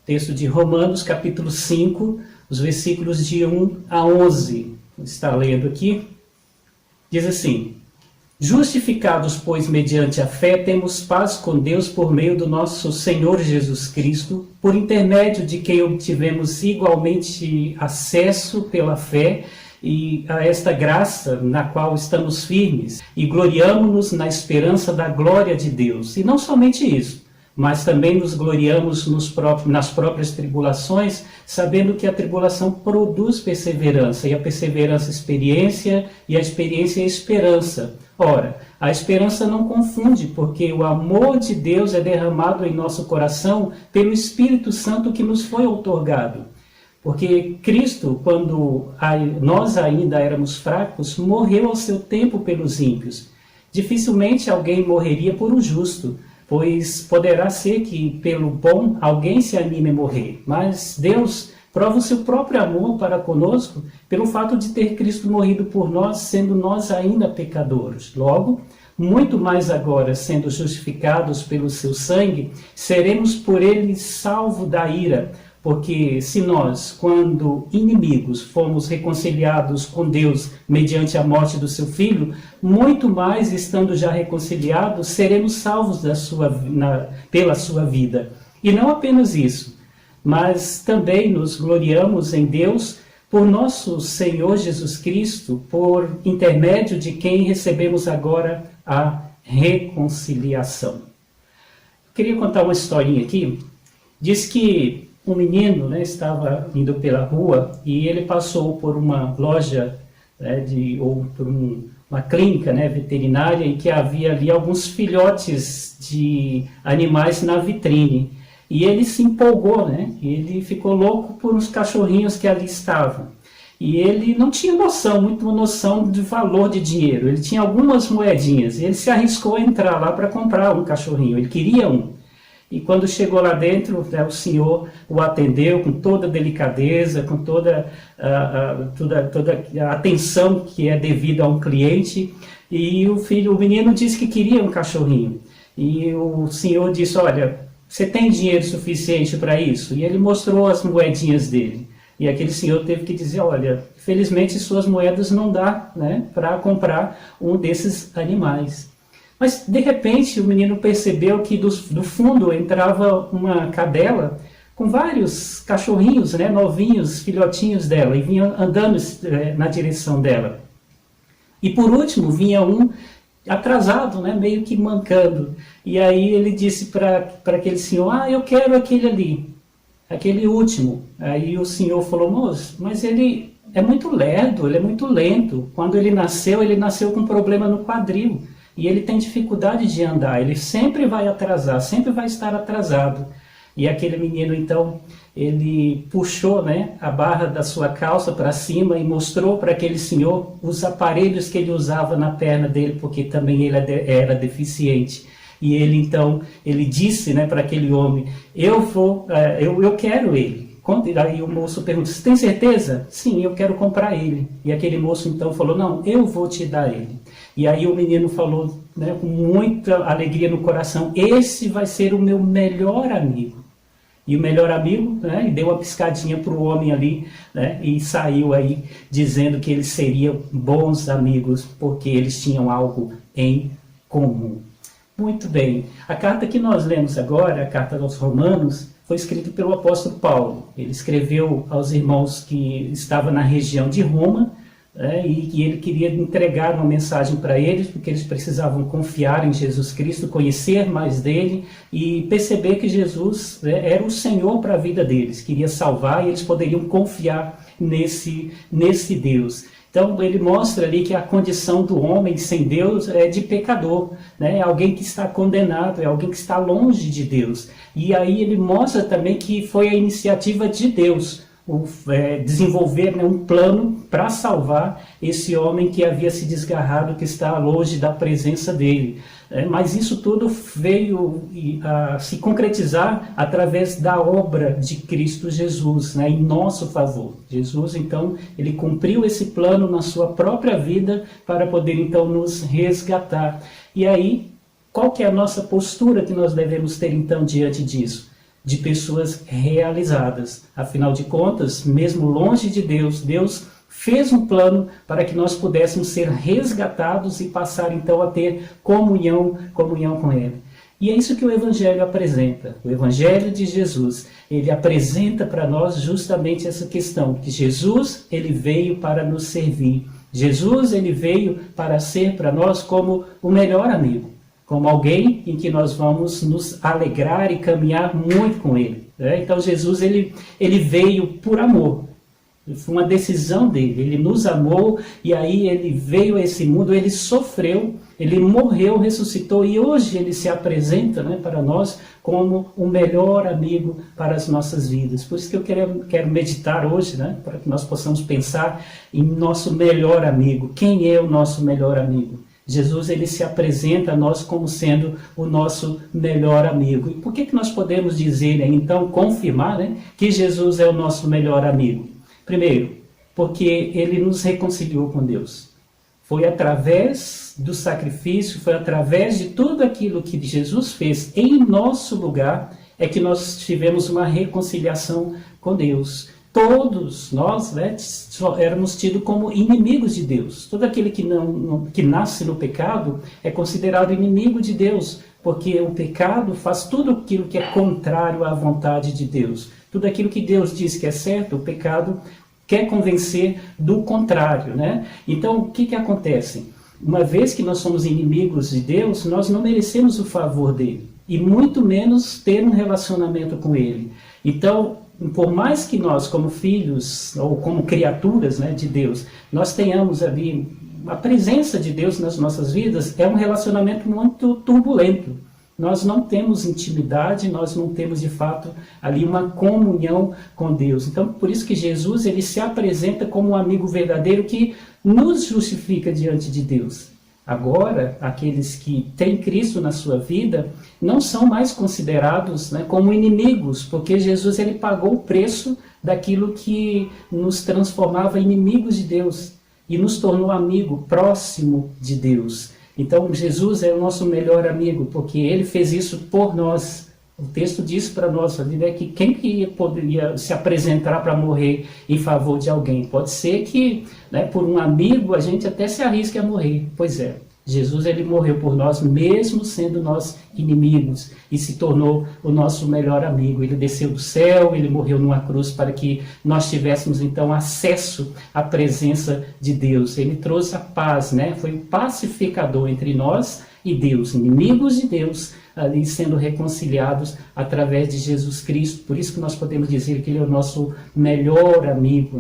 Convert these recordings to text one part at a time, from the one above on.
Texto de Romanos, capítulo 5, os versículos de 1 a 11. Está lendo aqui. Diz assim: Justificados, pois, mediante a fé, temos paz com Deus por meio do nosso Senhor Jesus Cristo, por intermédio de quem obtivemos igualmente acesso pela fé e a esta graça na qual estamos firmes, e gloriamo-nos na esperança da glória de Deus. E não somente isso, mas também nos gloriamos nas próprias tribulações, sabendo que a tribulação produz perseverança, e a perseverança experiência, e a experiência esperança. Ora, a esperança não confunde, porque o amor de Deus é derramado em nosso coração pelo Espírito Santo que nos foi outorgado. Porque Cristo, quando nós ainda éramos fracos, morreu ao seu tempo pelos ímpios. Dificilmente alguém morreria por um justo, pois poderá ser que pelo bom alguém se anime a morrer. Mas Deus prova o seu próprio amor para conosco pelo fato de ter Cristo morrido por nós, sendo nós ainda pecadores. Logo, muito mais agora, sendo justificados pelo seu sangue, seremos por ele salvos da ira. Porque se nós, quando inimigos, fomos reconciliados com Deus mediante a morte do seu Filho, muito mais, estando já reconciliados, seremos salvos pela sua vida. E não apenas isso, mas também nos gloriamos em Deus por nosso Senhor Jesus Cristo, por intermédio de quem recebemos agora a reconciliação. Queria contar uma historinha aqui. Diz que um menino, estava indo pela rua e ele passou por uma loja, ou por uma clínica, veterinária, em que havia ali alguns filhotes de animais na vitrine. E ele se empolgou, ele ficou louco por uns cachorrinhos que ali estavam. E ele não tinha muita noção do valor de dinheiro. Ele tinha algumas moedinhas. E ele se arriscou a entrar lá para comprar um cachorrinho. Ele queria um. E quando chegou lá dentro, o senhor o atendeu com toda a delicadeza, com toda a atenção que é devida a um cliente. E o menino disse que queria um cachorrinho. E o senhor disse: olha, você tem dinheiro suficiente para isso? E ele mostrou as moedinhas dele. E aquele senhor teve que dizer: olha, felizmente suas moedas não dá para comprar um desses animais. Mas, de repente, o menino percebeu que do fundo entrava uma cadela com vários cachorrinhos, novinhos, filhotinhos dela, e vinha andando na direção dela. E, por último, vinha um atrasado, meio que mancando. E aí ele disse para aquele senhor: eu quero aquele ali, aquele último. Aí o senhor falou: moço, mas ele é muito lerdo, ele é muito lento. Quando ele nasceu com problema no quadril. E ele tem dificuldade de andar, ele sempre vai atrasar, sempre vai estar atrasado. E aquele menino, então, ele puxou a barra da sua calça para cima e mostrou para aquele senhor os aparelhos que ele usava na perna dele, porque também ele era deficiente. E ele, então, ele disse para aquele homem: eu quero ele. Aí o moço pergunta: você tem certeza? Sim, eu quero comprar ele. E aquele moço então falou: não, eu vou te dar ele. E aí o menino falou com muita alegria no coração: esse vai ser o meu melhor amigo. E o melhor amigo e deu uma piscadinha para o homem ali, e saiu aí dizendo que eles seriam bons amigos porque eles tinham algo em comum. Muito bem, a carta que nós lemos agora, a carta aos Romanos, foi escrita pelo apóstolo Paulo. Ele escreveu aos irmãos que estavam na região de Roma, e que ele queria entregar uma mensagem para eles, porque eles precisavam confiar em Jesus Cristo, conhecer mais dele e perceber que Jesus era o Senhor para a vida deles, queria salvar, e eles poderiam confiar nesse Deus. Então ele mostra ali que a condição do homem sem Deus é de pecador, é alguém que está condenado, é alguém que está longe de Deus. E aí ele mostra também que foi a iniciativa de Deus desenvolver um plano para salvar esse homem que havia se desgarrado, que está longe da presença dele. Mas isso tudo veio a se concretizar através da obra de Cristo Jesus, em nosso favor. Jesus, então, ele cumpriu esse plano na sua própria vida para poder, então, nos resgatar. E aí, qual que é a nossa postura que nós devemos ter, então, diante disso? de pessoas realizadas. Afinal de contas, mesmo longe de Deus, Deus fez um plano para que nós pudéssemos ser resgatados e passar então a ter comunhão com Ele. E é isso que o Evangelho apresenta. O Evangelho de Jesus, ele apresenta para nós justamente essa questão, que Jesus, ele veio para nos servir. Jesus, ele veio para ser para nós como o melhor amigo, como alguém em que nós vamos nos alegrar e caminhar muito com ele. Então Jesus, ele veio por amor. Foi uma decisão dele, ele nos amou e aí ele veio a esse mundo, ele sofreu, ele morreu, ressuscitou e hoje ele se apresenta, para nós como o melhor amigo para as nossas vidas. Por isso que eu quero meditar hoje, para que nós possamos pensar em nosso melhor amigo. Quem é o nosso melhor amigo? Jesus, ele se apresenta a nós como sendo o nosso melhor amigo. E por que nós podemos dizer, então, confirmar, que Jesus é o nosso melhor amigo? Primeiro, porque ele nos reconciliou com Deus. Foi através do sacrifício, foi através de tudo aquilo que Jesus fez em nosso lugar, é que nós tivemos uma reconciliação com Deus. Todos nós éramos tidos como inimigos de Deus. Todo aquele que nasce no pecado é considerado inimigo de Deus, porque o pecado faz tudo aquilo que é contrário à vontade de Deus. Tudo aquilo que Deus diz que é certo, o pecado quer convencer do contrário. Então, o que acontece? Uma vez que nós somos inimigos de Deus, nós não merecemos o favor dele, e muito menos ter um relacionamento com ele. Então, por mais que nós, como filhos ou como criaturas de Deus, nós tenhamos ali a presença de Deus nas nossas vidas, é um relacionamento muito turbulento. Nós não temos intimidade, nós não temos de fato ali uma comunhão com Deus. Então, por isso que Jesus, ele se apresenta como um amigo verdadeiro que nos justifica diante de Deus. Agora, aqueles que têm Cristo na sua vida não são mais considerados como inimigos, porque Jesus, ele pagou o preço daquilo que nos transformava em inimigos de Deus e nos tornou amigo, próximo de Deus. Então, Jesus é o nosso melhor amigo, porque ele fez isso por nós. O texto diz para nós que quem poderia se apresentar para morrer em favor de alguém? Pode ser que, por um amigo, a gente até se arrisque a morrer. Pois é, Jesus, ele morreu por nós, mesmo sendo nós inimigos, e se tornou o nosso melhor amigo. Ele desceu do céu, ele morreu numa cruz para que nós tivéssemos, então, acesso à presença de Deus. Ele trouxe a paz, foi o pacificador entre nós e Deus, inimigos de Deus, ali sendo reconciliados através de Jesus Cristo. Por isso que nós podemos dizer que ele é o nosso melhor amigo.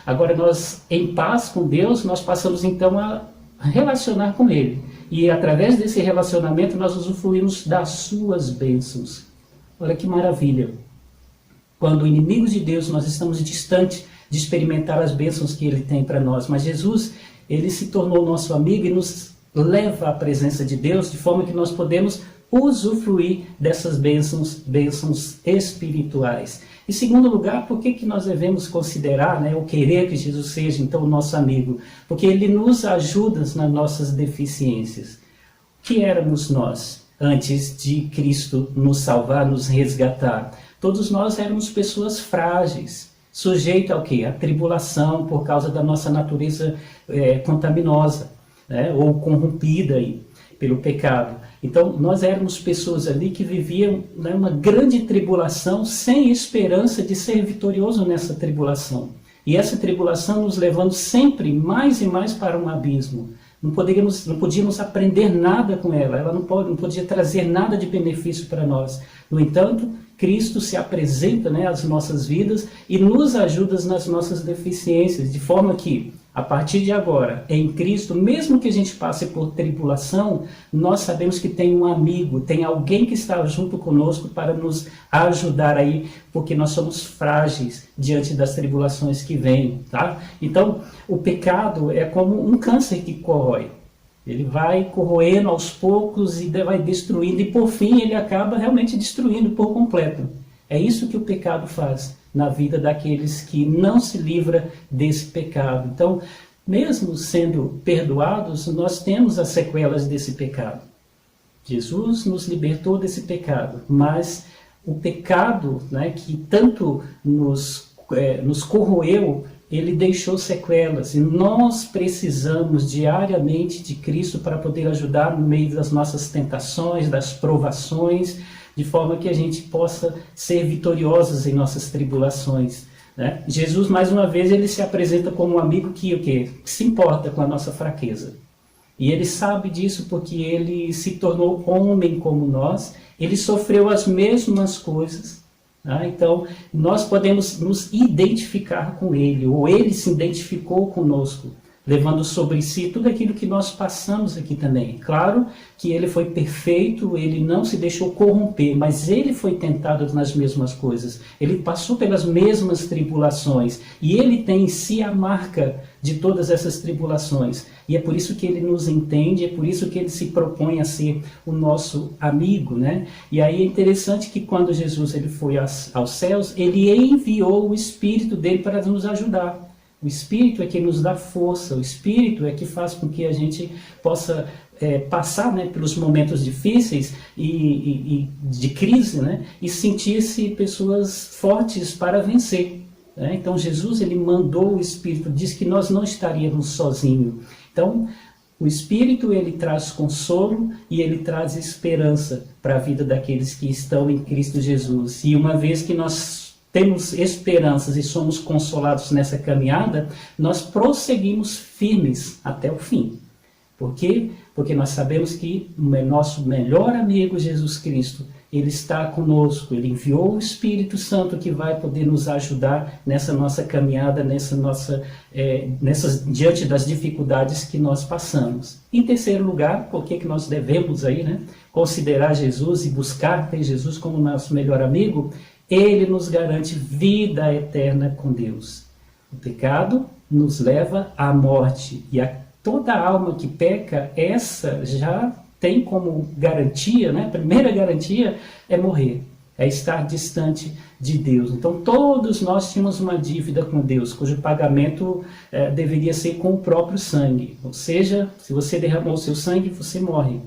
Agora, nós, em paz com Deus, nós passamos, então, a relacionar com ele. E através desse relacionamento nós usufruímos das suas bênçãos. Olha que maravilha. Quando inimigos de Deus, nós estamos distantes de experimentar as bênçãos que ele tem para nós. Mas Jesus, ele se tornou nosso amigo e nos leva à presença de Deus, de forma que nós podemos usufruir dessas bênçãos espirituais. Em segundo lugar, por que nós devemos considerar, ou querer que Jesus seja, então, o nosso amigo? Porque ele nos ajuda nas nossas deficiências. O que éramos nós antes de Cristo nos salvar, nos resgatar? Todos nós éramos pessoas frágeis, sujeitas ao quê? À tribulação, por causa da nossa natureza contaminosa, ou corrompida aí, pelo pecado. Então, nós éramos pessoas ali que viviam uma grande tribulação, sem esperança de ser vitorioso nessa tribulação. E essa tribulação nos levando sempre mais e mais para um abismo. Não podíamos aprender nada com ela não podia trazer nada de benefício para nós. No entanto, Cristo se apresenta às nossas vidas e nos ajuda nas nossas deficiências, de forma que, a partir de agora, em Cristo, mesmo que a gente passe por tribulação, nós sabemos que tem um amigo, tem alguém que está junto conosco para nos ajudar aí, porque nós somos frágeis diante das tribulações que vêm, tá? Então, o pecado é como um câncer que corrói. Ele vai corroendo aos poucos e vai destruindo, e por fim ele acaba realmente destruindo por completo. É isso que o pecado faz na vida daqueles que não se livram desse pecado. Então, mesmo sendo perdoados, nós temos as sequelas desse pecado. Jesus nos libertou desse pecado, mas o pecado, né, que tanto nos corroeu, ele deixou sequelas, e nós precisamos diariamente de Cristo para poder ajudar no meio das nossas tentações, das provações, de forma que a gente possa ser vitoriosos em nossas tribulações, né? Jesus, mais uma vez, ele se apresenta como um amigo que se importa com a nossa fraqueza. E ele sabe disso porque ele se tornou homem como nós, ele sofreu as mesmas coisas. Então, nós podemos nos identificar com ele, ou ele se identificou conosco, levando sobre si tudo aquilo que nós passamos aqui também. Claro que ele foi perfeito, ele não se deixou corromper, mas ele foi tentado nas mesmas coisas. Ele passou pelas mesmas tribulações, e ele tem em si a marca de todas essas tribulações. E é por isso que ele nos entende, é por isso que ele se propõe a ser o nosso amigo, né? E aí é interessante que quando Jesus ele foi aos céus, ele enviou o Espírito dele para nos ajudar. O Espírito é que nos dá força, o Espírito é que faz com que a gente possa passar, né, pelos momentos difíceis e de crise, né, e sentir-se pessoas fortes para vencer. Né? Então Jesus ele mandou o Espírito, diz que nós não estaríamos sozinhos. Então o Espírito ele traz consolo e ele traz esperança para a vida daqueles que estão em Cristo Jesus. E uma vez que nós temos esperanças e somos consolados nessa caminhada, nós prosseguimos firmes até o fim. Por quê? Porque nós sabemos que o nosso melhor amigo Jesus Cristo, ele está conosco, ele enviou o Espírito Santo que vai poder nos ajudar nessa nossa caminhada, diante das dificuldades que nós passamos. Em terceiro lugar, por que nós devemos aí, né, considerar Jesus e buscar ter Jesus como nosso melhor amigo? Ele nos garante vida eterna com Deus. O pecado nos leva à morte. E toda alma que peca, essa já tem como garantia, né? A primeira garantia é morrer, é estar distante de Deus. Então todos nós tínhamos uma dívida com Deus, cujo pagamento deveria ser com o próprio sangue. Ou seja, se você derramou o seu sangue, você morre.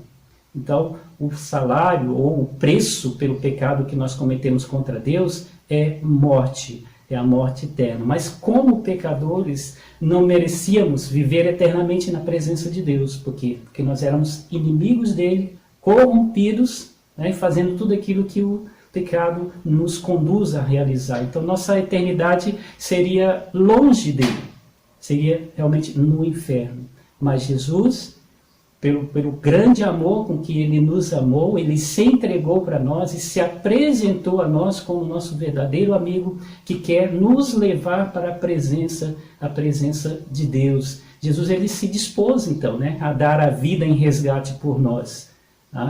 Então, o salário ou o preço pelo pecado que nós cometemos contra Deus é morte, é a morte eterna. Mas como pecadores, não merecíamos viver eternamente na presença de Deus. Por quê? Porque nós éramos inimigos dele, corrompidos, né, fazendo tudo aquilo que o pecado nos conduz a realizar. Então, nossa eternidade seria longe dele, seria realmente no inferno. Mas Jesus, pelo grande amor com que ele nos amou, ele se entregou para nós e se apresentou a nós como nosso verdadeiro amigo que quer nos levar para a presença de Deus. Jesus ele se dispôs então, né, a dar a vida em resgate por nós.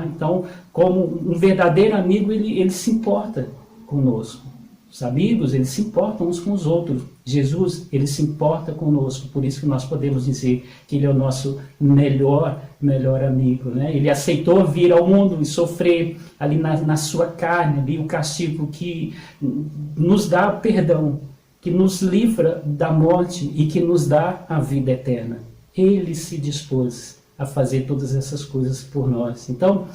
Então, como um verdadeiro amigo, ele se importa conosco. Os amigos, eles se importam uns com os outros. Jesus, ele se importa conosco, por isso que nós podemos dizer que ele é o nosso melhor amigo, né? Ele aceitou vir ao mundo e sofrer ali na sua carne, ali, o castigo que nos dá perdão, que nos livra da morte e que nos dá a vida eterna. Ele se dispôs a fazer todas essas coisas por nós. Então,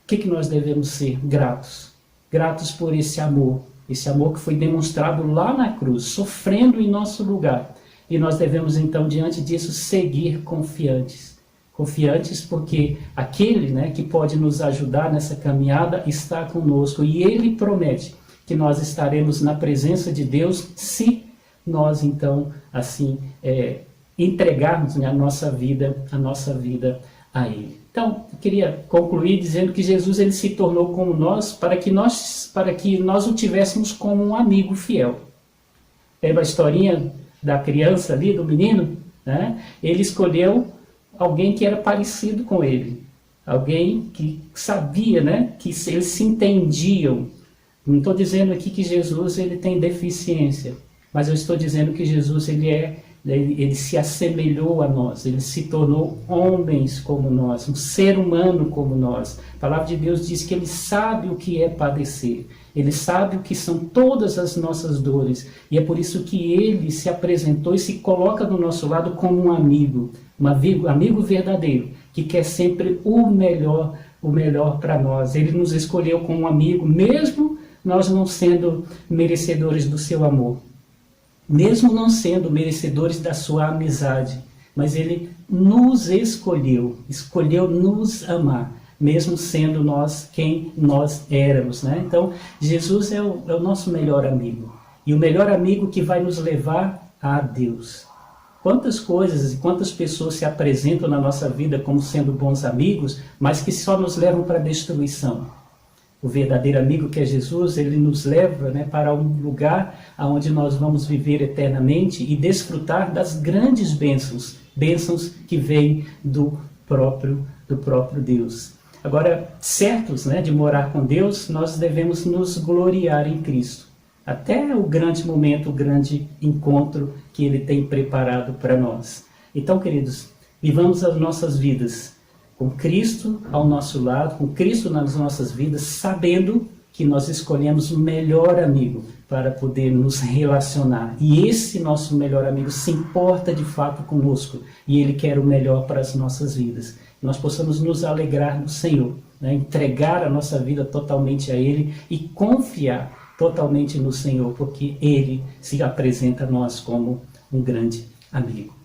o que nós devemos ser? Gratos. Gratos por esse amor que foi demonstrado lá na cruz, sofrendo em nosso lugar. E nós devemos então, diante disso, seguir confiantes. Confiantes porque aquele, né, que pode nos ajudar nessa caminhada está conosco. E ele promete que nós estaremos na presença de Deus se nós então assim entregarmos, né, a nossa vida a ele. Então, eu queria concluir dizendo que Jesus ele se tornou como nós para que nós o tivéssemos como um amigo fiel. Lembra a historinha da criança ali, do menino? Né? Ele escolheu alguém que era parecido com ele. Alguém que sabia, né, que eles se entendiam. Não estou dizendo aqui que Jesus ele tem deficiência, mas eu estou dizendo que Jesus ele se assemelhou a nós, ele se tornou homens como nós, um ser humano como nós. A palavra de Deus diz que ele sabe o que é padecer, ele sabe o que são todas as nossas dores, e é por isso que ele se apresentou e se coloca do nosso lado como um amigo verdadeiro, que quer sempre o melhor para nós. Ele nos escolheu como um amigo, mesmo nós não sendo merecedores do seu amor, mesmo não sendo merecedores da sua amizade, mas Ele nos escolheu nos amar, mesmo sendo nós quem nós éramos, né? Então, Jesus é o nosso melhor amigo, e o melhor amigo que vai nos levar a Deus. Quantas coisas e quantas pessoas se apresentam na nossa vida como sendo bons amigos, mas que só nos levam para a destruição. O verdadeiro amigo, que é Jesus, ele nos leva, né, para um lugar onde nós vamos viver eternamente e desfrutar das grandes bênçãos, bênçãos que vêm do próprio Deus. Agora, certos, né, de morar com Deus, nós devemos nos gloriar em Cristo, até o grande momento, o grande encontro que Ele tem preparado para nós. Então, queridos, vivamos as nossas vidas com Cristo ao nosso lado, com Cristo nas nossas vidas, sabendo que nós escolhemos o melhor amigo para poder nos relacionar. E esse nosso melhor amigo se importa de fato conosco, e Ele quer o melhor para as nossas vidas. Nós possamos nos alegrar no Senhor, né? Entregar a nossa vida totalmente a Ele e confiar totalmente no Senhor, porque Ele se apresenta a nós como um grande amigo.